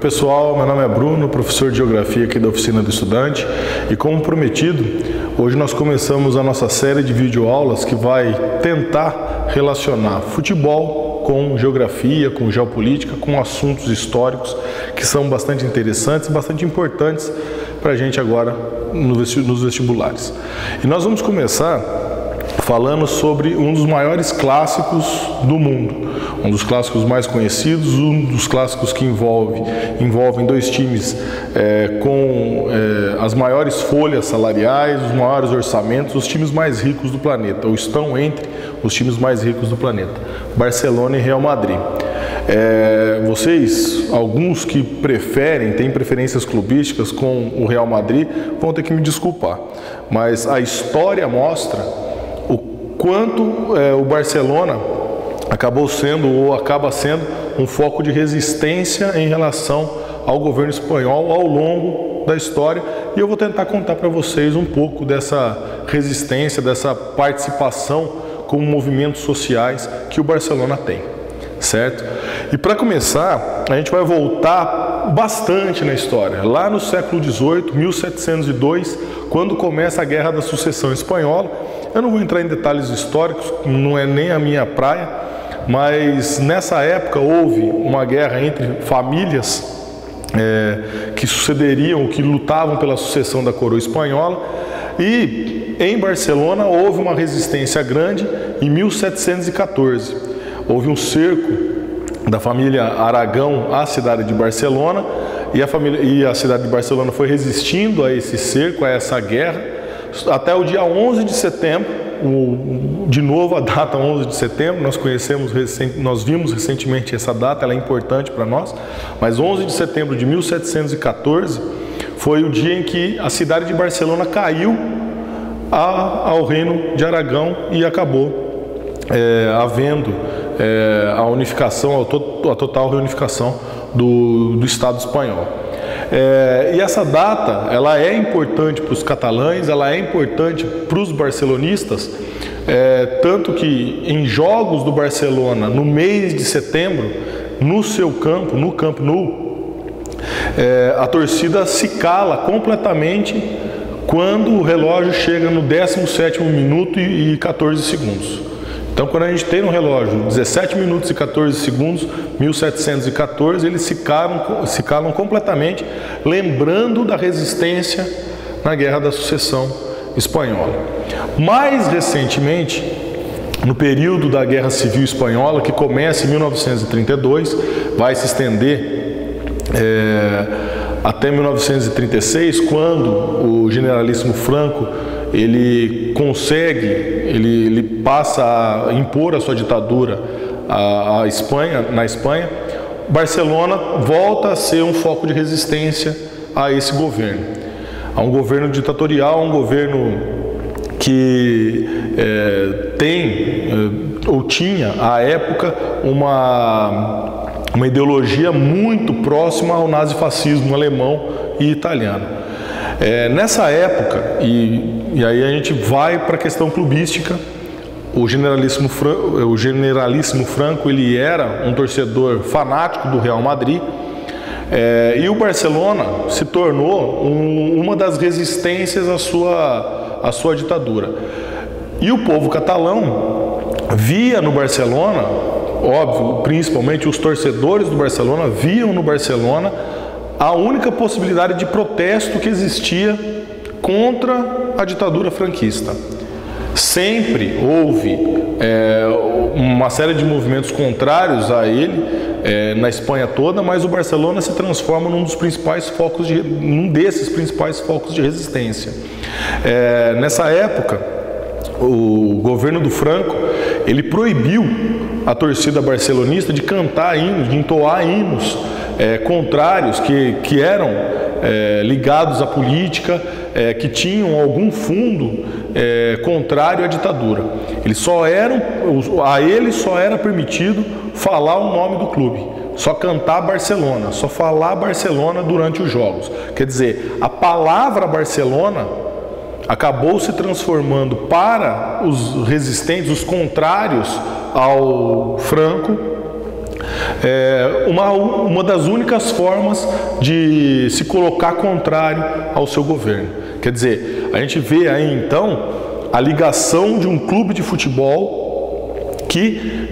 Oi pessoal, meu nome é Bruno, professor de Geografia aqui da Oficina do Estudante, e como prometido, hoje nós começamos a nossa série de videoaulas que vai tentar relacionar futebol com geografia, com geopolítica, com assuntos históricos que são bastante interessantes e bastante importantes para a gente agora nos vestibulares. E nós vamos começar falando sobre um dos maiores clássicos do mundo, um dos clássicos mais conhecidos, um dos clássicos que envolvem dois times com as maiores folhas salariais, os maiores orçamentos, os times mais ricos do planeta, ou estão entre os times mais ricos do planeta, Barcelona e Real Madrid. Vocês, alguns que têm preferências clubísticas com o Real Madrid, vão ter que me desculpar, mas a história mostra o quanto o Barcelona acabou sendo ou acaba sendo um foco de resistência em relação ao governo espanhol ao longo da história, e eu vou tentar contar para vocês um pouco dessa resistência, dessa participação com movimentos sociais que o Barcelona tem, certo? E para começar, a gente vai voltar bastante na história, lá no século XVIII, 1702, quando começa a Guerra da Sucessão Espanhola. Eu não vou entrar em detalhes históricos, não é nem a minha praia, mas nessa época houve uma guerra entre famílias que sucederiam, que lutavam pela sucessão da coroa espanhola, e em Barcelona houve uma resistência grande. Em 1714 houve um cerco da família Aragão à cidade de Barcelona, e a cidade de Barcelona foi resistindo a esse cerco, a essa guerra, até o dia 11 de setembro, de novo a data 11 de setembro, nós vimos recentemente essa data, ela é importante para nós, mas 11 de setembro de 1714 foi o dia em que a cidade de Barcelona caiu ao reino de Aragão e acabou havendo a unificação, a total reunificação do Estado espanhol. E essa data, ela é importante para os catalães, ela é importante para os barcelonistas, tanto que em jogos do Barcelona, no mês de setembro, no seu campo, no Camp Nou, a torcida se cala completamente quando o relógio chega no 17º minuto e 14 segundos. Então, quando a gente tem no relógio 17 minutos e 14 segundos, 1714, eles se calam completamente, lembrando da resistência na Guerra da Sucessão Espanhola. Mais recentemente, no período da Guerra Civil Espanhola, que começa em 1932, vai se estender até 1936, quando o generalíssimo Franco ele passa a impor a sua ditadura na Espanha, Barcelona volta a ser um foco de resistência a esse governo. A um governo ditatorial, um governo que tinha, à época, uma ideologia muito próxima ao nazifascismo alemão e italiano. Nessa época, e aí a gente vai para a questão clubística, o generalíssimo Franco ele era um torcedor fanático do Real Madrid, e o Barcelona se tornou uma das resistências à sua ditadura. E o povo catalão via no Barcelona, óbvio, principalmente os torcedores do Barcelona, viam no Barcelona a única possibilidade de protesto que existia contra a ditadura franquista. Sempre houve uma série de movimentos contrários a ele na Espanha toda, mas o Barcelona se transforma num desses principais focos de resistência. Nessa época, o governo do Franco ele proibiu a torcida barcelonista de cantar hinos, de entoar hinos contrários, que eram ligados à política, que tinham algum fundo contrário à ditadura. A eles só era permitido falar o nome do clube, só cantar Barcelona, só falar Barcelona durante os jogos. Quer dizer, a palavra Barcelona acabou se transformando para os resistentes, os contrários ao Franco, uma das únicas formas de se colocar contrário ao seu governo. Quer dizer, a gente vê aí então a ligação de um clube de futebol que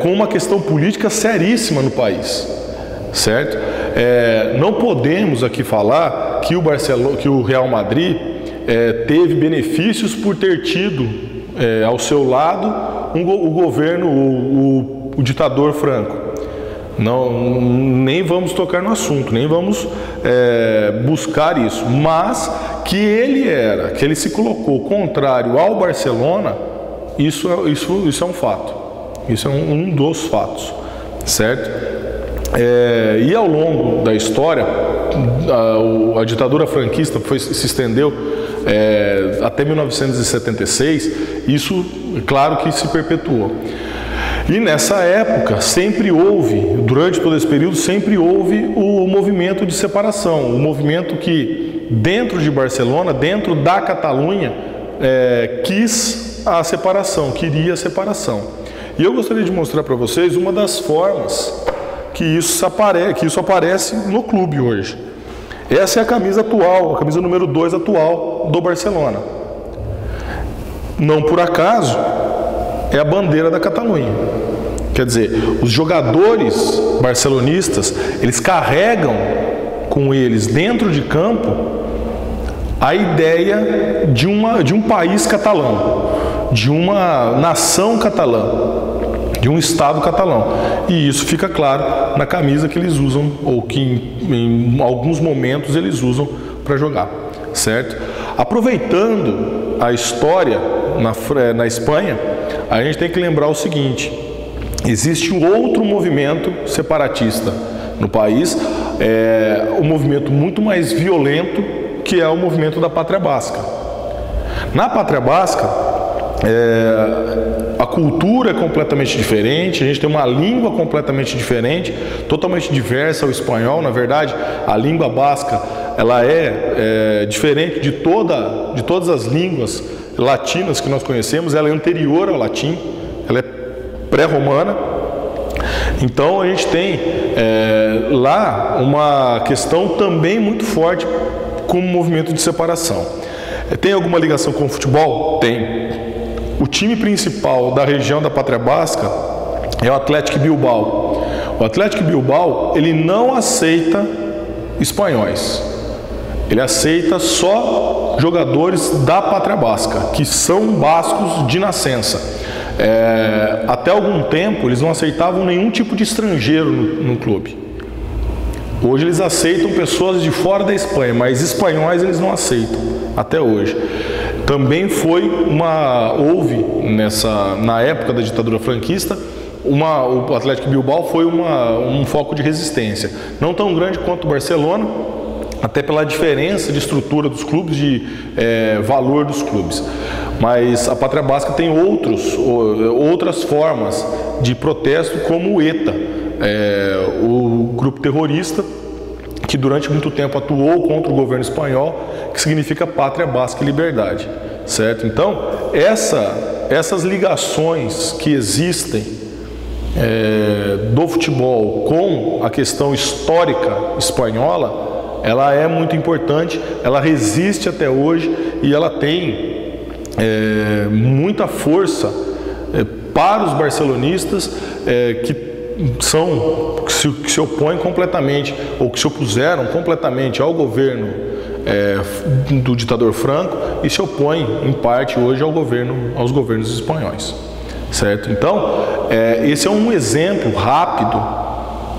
com uma questão política seríssima no país, certo? Não podemos aqui falar que o Real Madrid teve benefícios por ter tido ao seu lado o governo, o ditador Franco. Não, nem vamos tocar no assunto, nem vamos buscar isso, mas que ele se colocou contrário ao Barcelona, isso é um fato, isso é um dos fatos, certo? E ao longo da história, a ditadura franquista se estendeu até 1976, isso, claro que se perpetuou. E nessa época, durante todo esse período, sempre houve o movimento de separação, o movimento que, dentro de Barcelona, dentro da Catalunha, quis a separação, queria a separação. E eu gostaria de mostrar para vocês uma das formas que isso aparece no clube hoje. Essa é a camisa atual, a camisa número 2 atual do Barcelona. Não por acaso, é a bandeira da Catalunha. Quer dizer, os jogadores barcelonistas, eles carregam com eles dentro de campo a ideia de um país catalão, de uma nação catalã, de um estado catalão. E isso fica claro na camisa que eles usam, ou que em alguns momentos eles usam para jogar, certo? Aproveitando a história na Espanha, a gente tem que lembrar o seguinte: existe um outro movimento separatista no país, um movimento muito mais violento, que é o movimento da Pátria Basca. Na Pátria Basca, a cultura é completamente diferente, a gente tem uma língua completamente diferente, totalmente diversa ao espanhol. Na verdade, a língua basca, ela é diferente de todas as línguas latinas que nós conhecemos. Ela é anterior ao latim, ela é pré-romana. Então a gente tem lá uma questão também muito forte com o movimento de separação. Tem alguma ligação com o futebol? Tem. O time principal da região da Pátria Basca é o Athletic Bilbao. O Athletic Bilbao, ele não aceita espanhóis. Ele aceita só jogadores da Pátria Basca, que são bascos de nascença. Até algum tempo, eles não aceitavam nenhum tipo de estrangeiro no clube. Hoje eles aceitam pessoas de fora da Espanha, mas espanhóis eles não aceitam, até hoje. Também houve na época da ditadura franquista, o Athletic Bilbao foi um foco de resistência. Não tão grande quanto o Barcelona, até pela diferença de estrutura dos clubes, de valor dos clubes. Mas a Pátria Basca tem outras formas de protesto, como o ETA, o grupo terrorista que durante muito tempo atuou contra o governo espanhol, que significa Pátria Basca e Liberdade, certo? Então, essas ligações que existem do futebol com a questão histórica espanhola, ela é muito importante, ela resiste até hoje e ela tem muita força para os barcelonistas que se opõem completamente, ou que se opuseram completamente ao governo do ditador Franco e se opõem em parte hoje aos governos espanhóis, certo? Então, esse é um exemplo rápido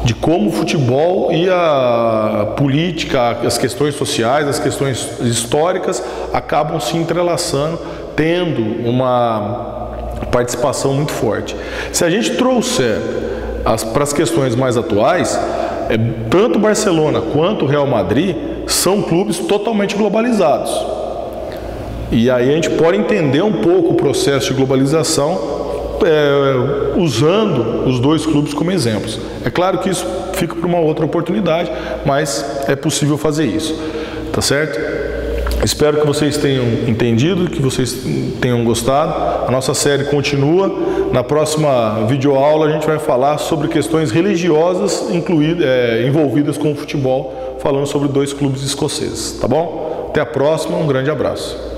de como o futebol e a política, as questões sociais, as questões históricas acabam se entrelaçando, tendo uma participação muito forte. Se a gente trouxer para as questões mais atuais, tanto o Barcelona quanto o Real Madrid são clubes totalmente globalizados. E aí a gente pode entender um pouco o processo de globalização usando os dois clubes como exemplos. É claro que isso fica para uma outra oportunidade, mas é possível fazer isso, tá certo? Espero que vocês tenham entendido, que vocês tenham gostado. A nossa série continua. Na próxima videoaula a gente vai falar sobre questões religiosas envolvidas com o futebol, falando sobre 2 clubes escoceses, tá bom? Até a próxima, um grande abraço.